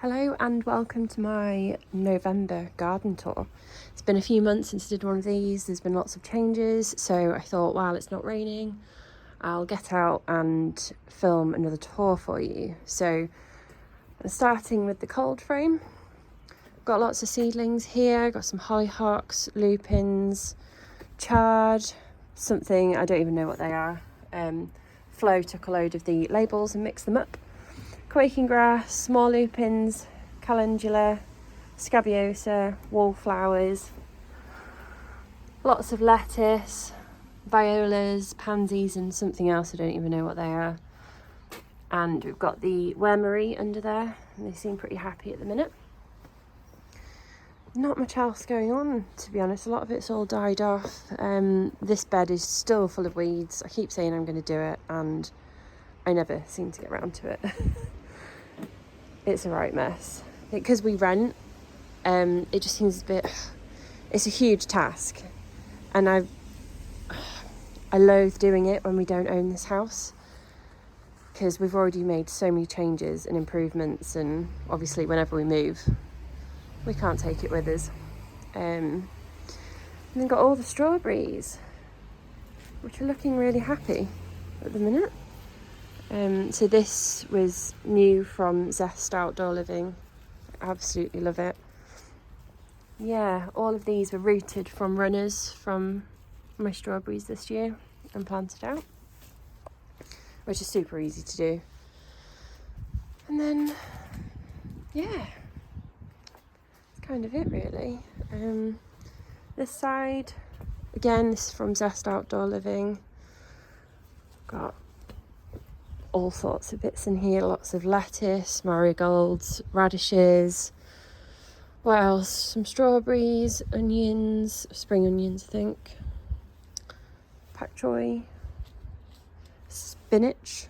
Hello and welcome to my November garden tour. It's been a few months since I did one of these. There's been lots of changes, so I thought while it's not raining, I'll get out and film another tour for you. So I'm starting with the cold frame. Got lots of seedlings here, got some hollyhocks, lupins, chard, something, I don't even know what they are. Flo took a load of the labels and mixed them up. Quaking grass, small lupins, calendula, scabiosa, wallflowers, lots of lettuce, violas, pansies and something else, I don't even know what they are. And we've got the wormery under there, and they seem pretty happy at the minute. Not much else going on, to be honest. A lot of it's all died off. This bed is still full of weeds. I keep saying I'm going to do it, and I never seem to get around to it. It's a right mess. Because we rent, it just seems a bit... It's a huge task. And I loathe doing it when we don't own this house. Because we've already made so many changes and improvements. And obviously whenever we move, we can't take it with us. And then got all the strawberries, which are looking really happy at the minute. So this was new from Zest Outdoor Living. I absolutely love it. Yeah, all of these were rooted from runners from my strawberries this year and planted out, which is super easy to do. And then, yeah, that's kind of it really. This side, again, this is from Zest Outdoor Living. Got all sorts of bits in here, lots of lettuce, marigolds, radishes, what else, some strawberries, onions, spring onions I think, pak choy, spinach,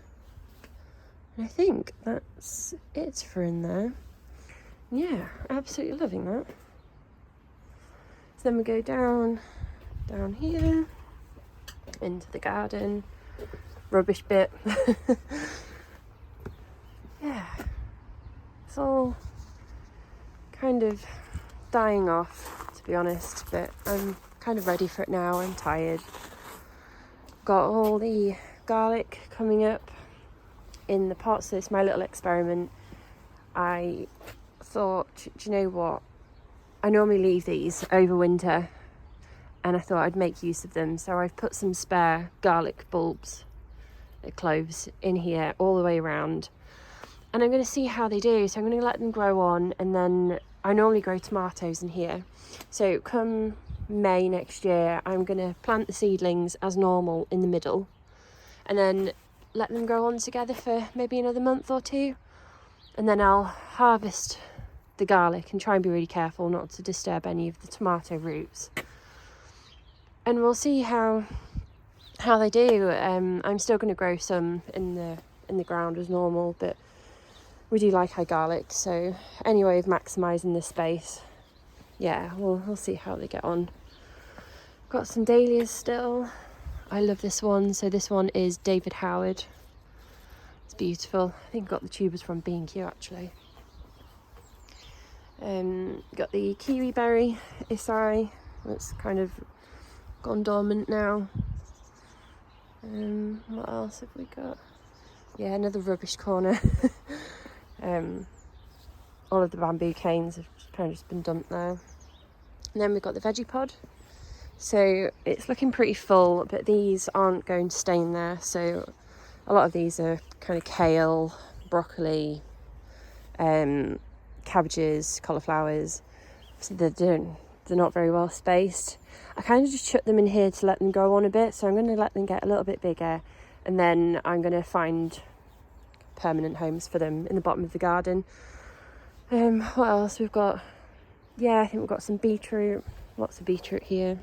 and I think that's it for in there. Yeah, absolutely loving that. So then we go down here into the garden. Rubbish bit. Yeah, it's all kind of dying off, to be honest, but I'm kind of ready for it now. I'm tired. Got all the garlic coming up in the pot, so it's my little experiment. I thought, do you know what, I normally leave these over winter and I thought I'd make use of them, so I've put some spare garlic bulbs, cloves in here all the way around, and I'm going to see how they do. So I'm going to let them grow on, and then I normally grow tomatoes in here, so come May next year I'm going to plant the seedlings as normal in the middle and then let them grow on together for maybe another month or two, and then I'll harvest the garlic and try and be really careful not to disturb any of the tomato roots, and we'll see how they do. I'm still going to grow some in the ground as normal, but we do like our garlic, so any way of maximising the space, yeah, we'll see how they get on. Got some dahlias still. I love this one. So this one is David Howard. It's beautiful. I think I got the tubers from B&Q actually. Got the kiwi berry Isai. That's kind of gone dormant now. What else have we got? Yeah, another rubbish corner. All of the bamboo canes have kind of just been dumped now. And then we've got the veggie pod. So it's looking pretty full, but these aren't going to stay in there. So a lot of these are kind of kale, broccoli, cabbages, cauliflowers. So they're not very well spaced. I kind of just chuck them in here to let them go on a bit, so I'm going to let them get a little bit bigger, and then I'm going to find permanent homes for them in the bottom of the garden. What else we've got? Yeah, I think we've got some beetroot, lots of beetroot here,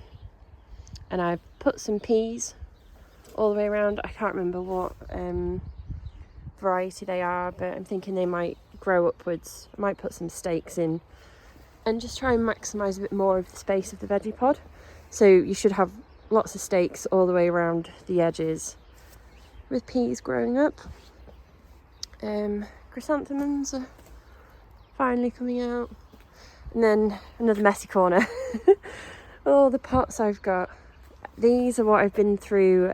and I've put some peas all the way around. I can't remember what variety they are, but I'm thinking they might grow upwards. I might put some stakes in and just try and maximise a bit more of the space of the veggie pod. So you should have lots of stakes all the way around the edges with peas growing up. Chrysanthemums are finally coming out. And then another messy corner. All the pots I've got. These are what I've been through.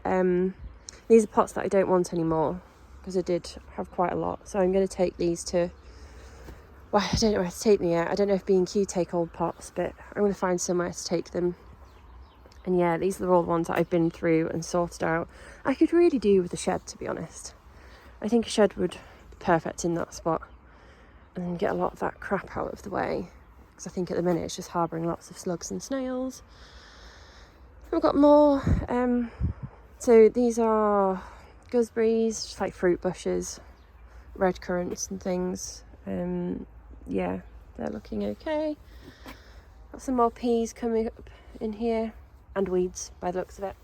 These are pots that I don't want anymore because I did have quite a lot. So I'm going to take these to... Well, I don't know where to take them yet. I don't know if B&Q take old pots, but I'm going to find somewhere to take them. And yeah, these are all the ones that I've been through and sorted out. I could really do with a shed, to be honest. I think a shed would be perfect in that spot. And then get a lot of that crap out of the way. Because I think at the minute it's just harbouring lots of slugs and snails. I've got more. So these are gooseberries, just like fruit bushes, red currants and things. Yeah, they're looking okay. Got some more peas coming up in here, and weeds by the looks of it.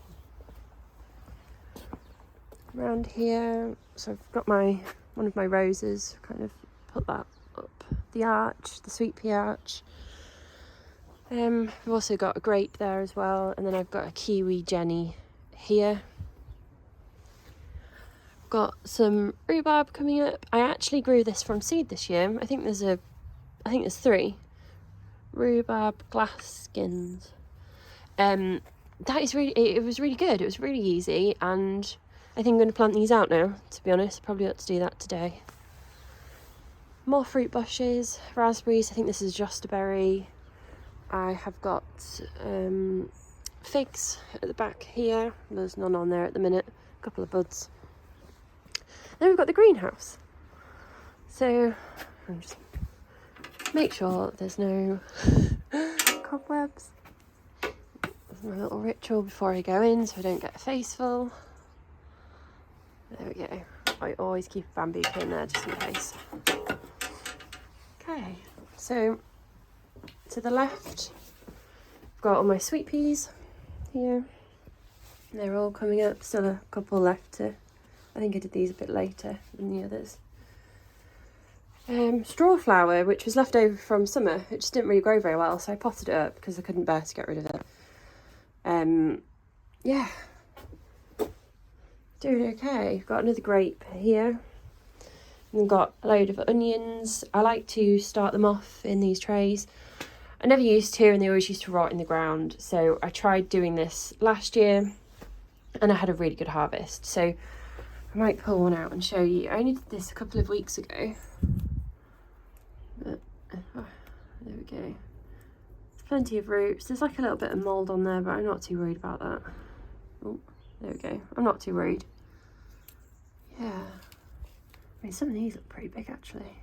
Around here, so I've got one of my roses, kind of put that up the arch, the sweet pea arch. I've also got a grape there as well, and then I've got a kiwi Jenny here. Got some rhubarb coming up. I actually grew this from seed this year. I think there's 3 rhubarb glass skins. That is really, it was really good. It was really easy, and I think I'm going to plant these out now, to be honest. Probably ought to do that today. More fruit bushes, raspberries. I think this is just a berry. I have got figs at the back here. There's none on there at the minute. A couple of buds. Then we've got the greenhouse. So I'll just make sure there's no cobwebs. There's my little ritual before I go in so I don't get a face full. There we go. I always keep a bamboo pin there just in case. Okay, so to the left, I've got all my sweet peas here. They're all coming up, still a couple left to... I think I did these a bit later than the others. Straw flower, which was left over from summer, it just didn't really grow very well, so I potted it up because I couldn't bear to get rid of it. Yeah, doing okay. Got another grape here. And got a load of onions. I like to start them off in these trays. I never used to, and they always used to rot in the ground. So I tried doing this last year, and I had a really good harvest. So I might pull one out and show you. I only did this a couple of weeks ago. But, there we go. There's plenty of roots. There's like a little bit of mould on there, but I'm not too worried about that. Oh, there we go. I'm not too worried. Yeah. I mean, some of these look pretty big, actually.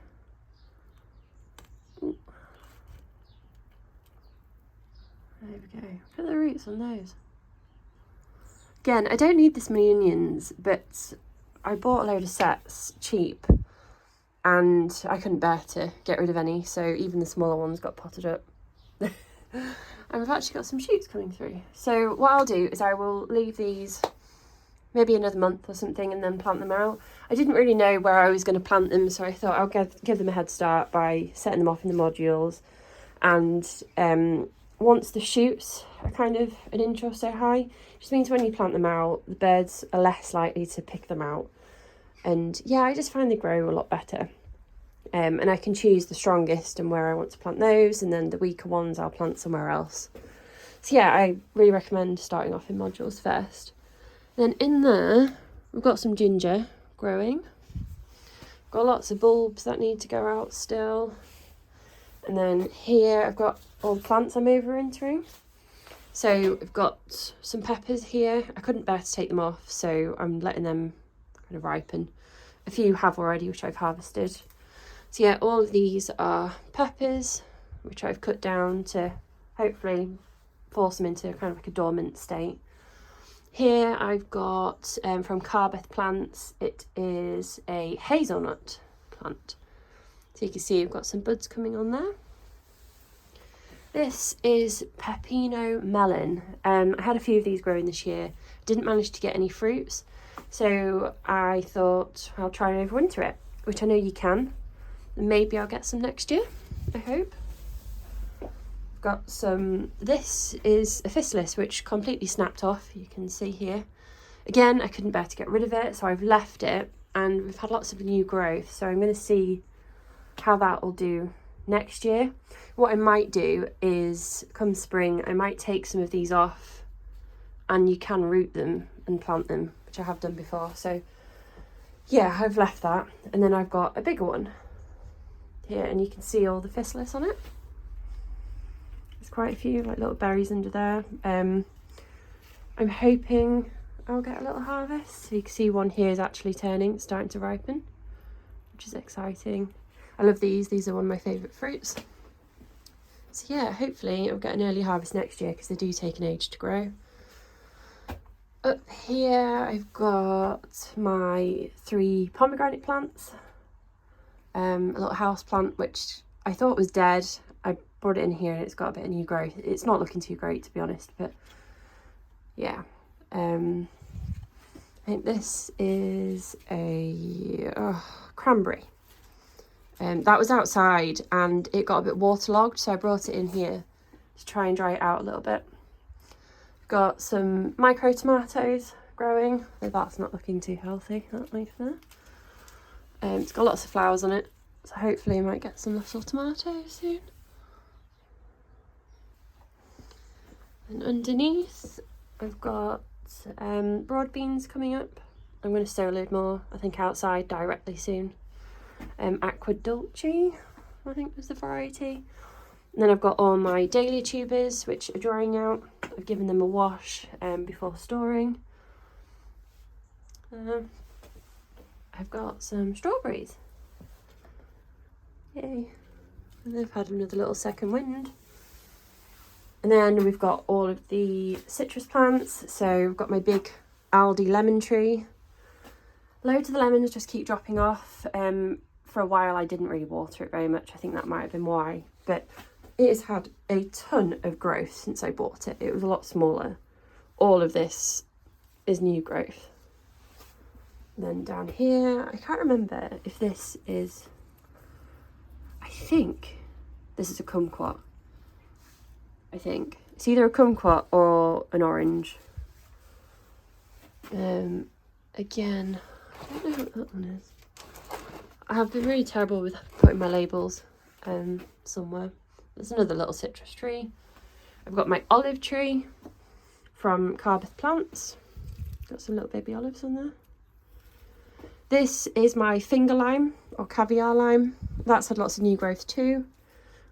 Ooh. There we go. Look at the roots on those. Again, I don't need this many onions, but I bought a load of sets cheap, and I couldn't bear to get rid of any, so even the smaller ones got potted up. And we've actually got some shoots coming through. So what I'll do is I will leave these maybe another month or something and then plant them out. I didn't really know where I was going to plant them, so I thought I'll give them a head start by setting them off in the modules. And once the shoots are kind of an inch or so high, it just means when you plant them out, the birds are less likely to pick them out. And yeah, I just find they grow a lot better. And I can choose the strongest and where I want to plant those, and then the weaker ones I'll plant somewhere else. So yeah, I really recommend starting off in modules first. Then in there, we've got some ginger growing. Got lots of bulbs that need to go out still. And then here I've got all the plants I'm overwintering. So I've got some peppers here. I couldn't bear to take them off, so I'm letting them kind of ripen. A few have already, which I've harvested. So yeah, all of these are peppers, which I've cut down to hopefully force them into kind of like a dormant state. Here I've got from Carbeth Plants, it is a hazelnut plant. So you can see I've got some buds coming on there. This is Pepino melon. I had a few of these growing this year. Didn't manage to get any fruits, so I thought I'll try and overwinter it, which I know you can. And maybe I'll get some next year, I hope. Got some, this is a physalis which completely snapped off, you can see here. Again, I couldn't bear to get rid of it, so I've left it, and we've had lots of new growth, so I'm going to see how that will do next year. What I might do is, come spring, I might take some of these off, and you can root them and plant them, which I have done before. So yeah, I've left that. And then I've got a bigger one here, and you can see all the physalis on it. There's quite a few like little berries under there. I'm hoping I'll get a little harvest. So you can see one here is actually turning, starting to ripen, which is exciting. I love these. These are one of my favourite fruits. So yeah, hopefully I'll get an early harvest next year because they do take an age to grow. Up here I've got my 3 pomegranate plants. A little house plant which I thought was dead. I brought it in here and it's got a bit of new growth. It's not looking too great, to be honest, but yeah. I think this is a cranberry. That was outside and it got a bit waterlogged, so I brought it in here to try and dry it out a little bit. Got some micro tomatoes growing, though that's not looking too healthy, that leaf there. It's got lots of flowers on it, so hopefully I might get some little tomatoes soon. And underneath I've got broad beans coming up. I'm going to sow a load more, I think outside directly soon. Aqua Dulce, I think was the variety. And then I've got all my dahlia tubers, which are drying out. I've given them a wash before storing. I've got some strawberries. Yay. And they've had another little second wind. And then we've got all of the citrus plants. So I've got my big Aldi lemon tree. Loads of the lemons just keep dropping off. For a while I didn't really water it very much. I think that might have been why. But it has had a ton of growth since I bought it. It was a lot smaller. All of this is new growth. And then down here, I can't remember if this is, I think this is a kumquat. I think. It's either a kumquat or an orange. Again, I don't know what that one is. I have been really terrible with putting my labels somewhere. There's another little citrus tree. I've got my olive tree from Carbeth Plants. Got some little baby olives on there. This is my finger lime or caviar lime. That's had lots of new growth too.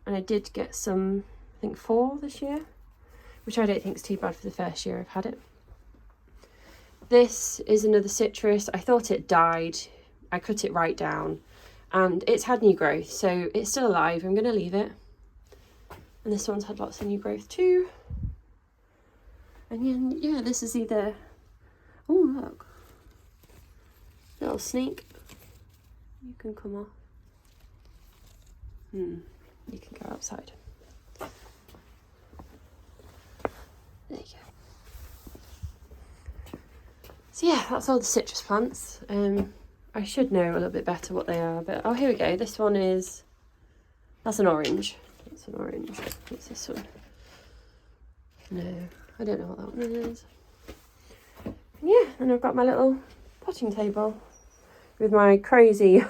And I did get some, I think 4 this year, which I don't think is too bad for the first year I've had it. This is another citrus. I thought it died. I cut it right down and it's had new growth, so it's still alive. I'm going to leave it. And this one's had lots of new growth too. And then, yeah, this is either, oh look, little snake. You can come off. You can go outside. There you go. So yeah, that's all the citrus plants. I should know a little bit better what they are, but oh, here we go. This one is, that's an orange. That's an orange. What's this one? No, I don't know what that one is. And yeah, and I've got my little potting table with my crazy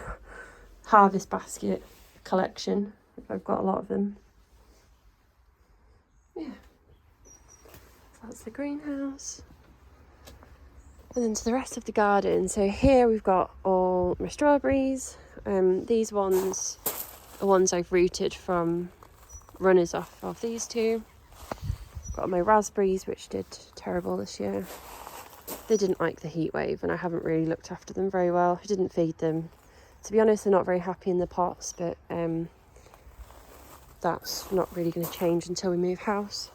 harvest basket collection. I've got a lot of them. Yeah. So that's the greenhouse. And then to the rest of the garden. So here we've got all my strawberries. These ones are ones I've rooted from runners off of these two. Got my raspberries, which did terrible this year. They didn't like the heat wave and I haven't really looked after them very well. I didn't feed them. To be honest, they're not very happy in the pots, but that's not really going to change until we move house.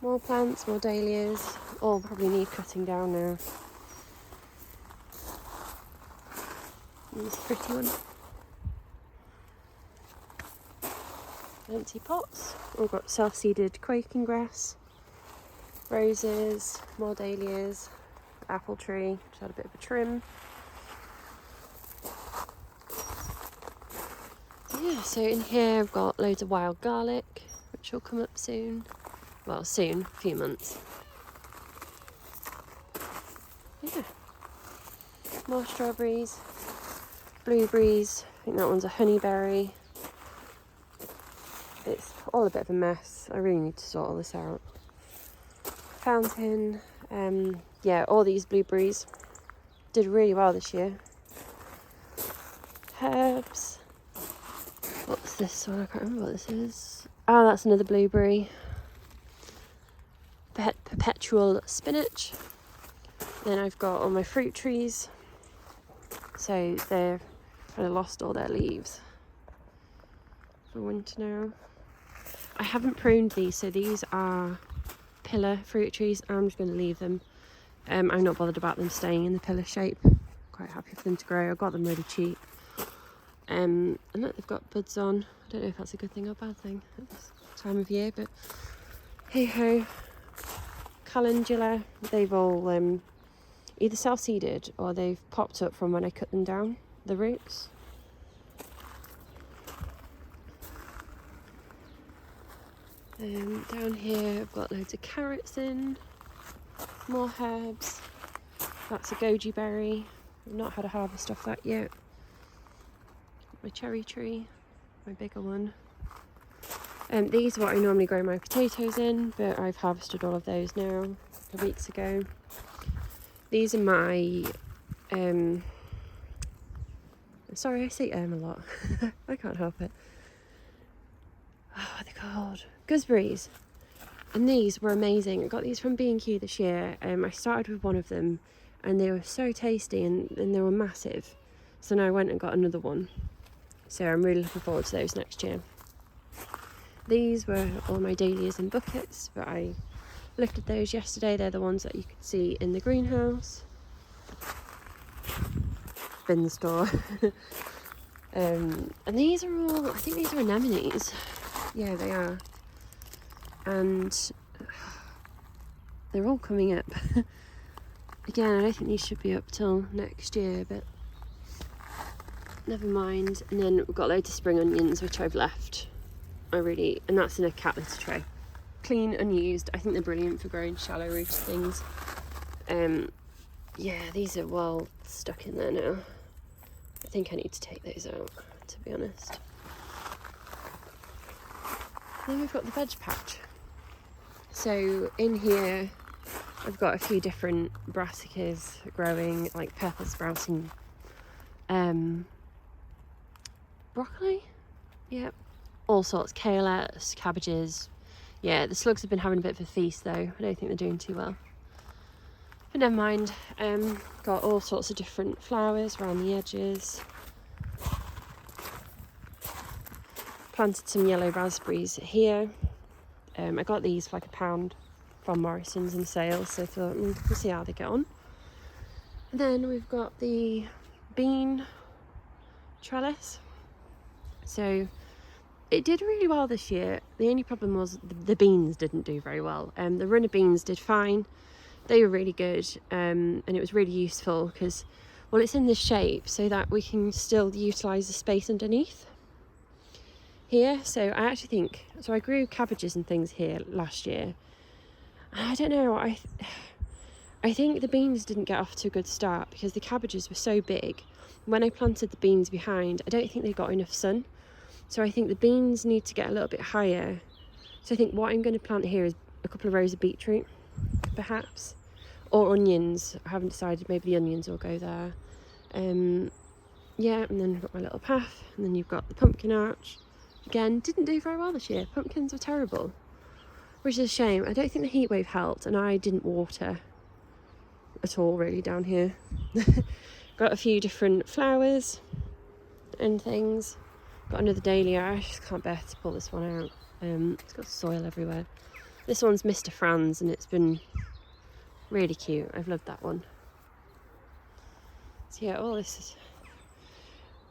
More plants, more dahlias. All probably need cutting down now. And this pretty one. Empty pots. We've got self-seeded quaking grass, roses, more dahlias, apple tree, which had a bit of a trim. Yeah, so in here I've got loads of wild garlic, which will come up soon. Well, soon, a few months. Yeah. More strawberries, blueberries, think that one's a honeyberry. It's all a bit of a mess. I really need to sort all this out. Fountain. Yeah, all these blueberries did really well this year. Herbs. What's this one? I can't remember what this is. Oh, that's another blueberry. Perpetual spinach. Then I've got all my fruit trees. So they've kind of lost all their leaves for winter now. I haven't pruned these, so these are pillar fruit trees. I'm just going to leave them. I'm not bothered about them staying in the pillar shape. Quite happy for them to grow. I got them really cheap. And look, they've got buds on. I don't know if that's a good thing or a bad thing at this time of year, but hey ho. Calendula, they've all either self-seeded or they've popped up from when I cut them down, the roots. Down here I've got loads of carrots in, more herbs. That's a goji berry. I've not had a harvest off that yet. My cherry tree, my bigger one. These are what I normally grow my potatoes in, but I've harvested all of those now a couple of weeks ago. These are my, sorry I say a lot, I can't help it. Oh, what are they called? Gooseberries. And these were amazing. I got these from B&Q this year. I started with one of them and they were so tasty and they were massive. So now I went and got another one. So I'm really looking forward to those next year. These were all my dahlias in buckets, but I lifted those yesterday. They're the ones that you could see in the greenhouse. Bin store. And these are all, I think these are anemones. Yeah, they are. And they're all coming up. Again, I don't think these should be up till next year, but never mind. And then we've got loads of spring onions, which I've left. And that's in a cat litter tray. Clean, unused. I think they're brilliant for growing shallow rooted things. Yeah, these are well stuck in there now. I think I need to take those out, to be honest. Then we've got the veg patch. So in here, I've got a few different brassicas growing, like purple sprouting broccoli. Yep. All sorts, kale, lettuce, cabbages. Yeah, the slugs have been having a bit of a feast though. I don't think they're doing too well. But never mind. Got all sorts of different flowers around the edges. Planted some yellow raspberries here. I got these for like £1 from Morrison's in sale, so I thought we'll see how they get on. And then we've got the bean trellis. So it did really well this year. The only problem was the beans didn't do very well. The runner beans did fine. They were really good, and it was really useful because, well, it's in this shape so that we can still utilise the space underneath here. So I actually think, so I grew cabbages and things here last year. I don't know, I think the beans didn't get off to a good start because the cabbages were so big. When I planted the beans behind, I don't think they got enough sun. So I think the beans need to get a little bit higher. So I think what I'm going to plant here is a couple of rows of beetroot, perhaps, or onions. I haven't decided, maybe the onions will go there. Yeah, and then I've got my little path, and then you've got the pumpkin arch. Again, didn't do very well this year. Pumpkins were terrible, which is a shame. I don't think the heat wave helped, and I didn't water at all really down here. Got a few different flowers and things. Got another dahlia. I just can't bear to pull this one out. It's got soil everywhere. This one's Mr. Franz, and it's been really cute. I've loved that one. So yeah, all this is...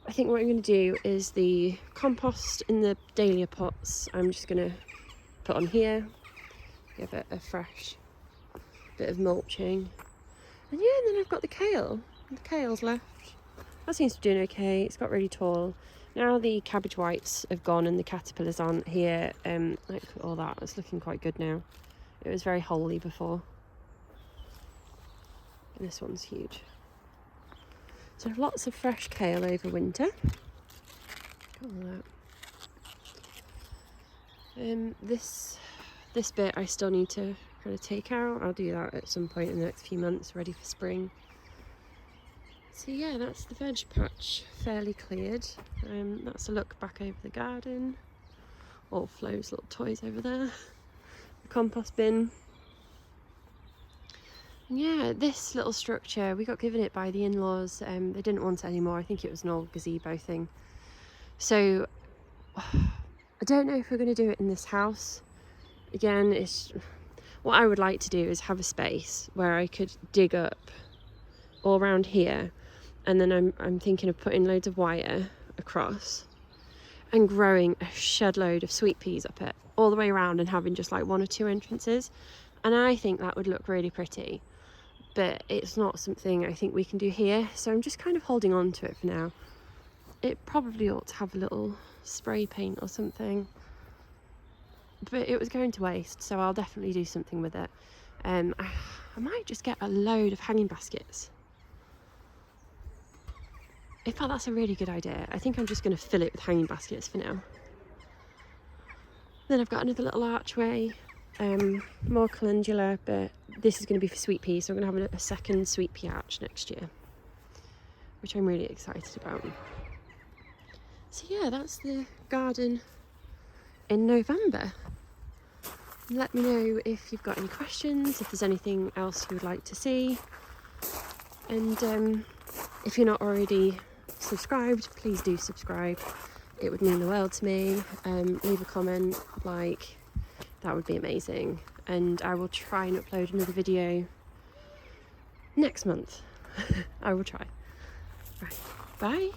I think what I'm going to do is the compost in the dahlia pots. I'm just going to put on here. Give it a fresh bit of mulching. And yeah, and then I've got the kale. The kale's left. That seems to be doing okay. It's got really tall. Now the cabbage whites have gone and the caterpillars aren't here. Look at all that. It's looking quite good now. It was very holey before. And this one's huge. So lots of fresh kale over winter. have a look. This bit I still need to kind of take out. I'll do that at some point in the next few months, ready for spring. So yeah, that's the veg patch fairly cleared. That's a look back over the garden. All Flo's little toys over there. The compost bin. And yeah, this little structure, we got given it by the in-laws. They didn't want it anymore. I think it was an old gazebo thing. So I don't know if we're going to do it in this house. Again, what I would like to do is have a space where I could dig up all around here, and then I'm thinking of putting loads of wire across and growing a shed load of sweet peas up it all the way around, and having just like 1 or 2 entrances. And I think that would look really pretty, but it's not something I think we can do here, so I'm just kind of holding on to it for now. It probably ought to have a little spray paint or something, but it was going to waste, so I'll definitely do something with it. I might just get a load of hanging baskets. In fact, that's a really good idea. I think I'm just going to fill it with hanging baskets for now. Then I've got another little archway, more calendula, but this is going to be for sweet peas, so I'm going to have a second sweet pea arch next year, which I'm really excited about. So yeah, that's the garden in November. Let me know if you've got any questions, if there's anything else you would like to see. And if you're not already subscribed, please do subscribe. It would mean the world to me. Leave a comment, like, that would be amazing. And I will try and upload another video next month. I will try. Right, bye.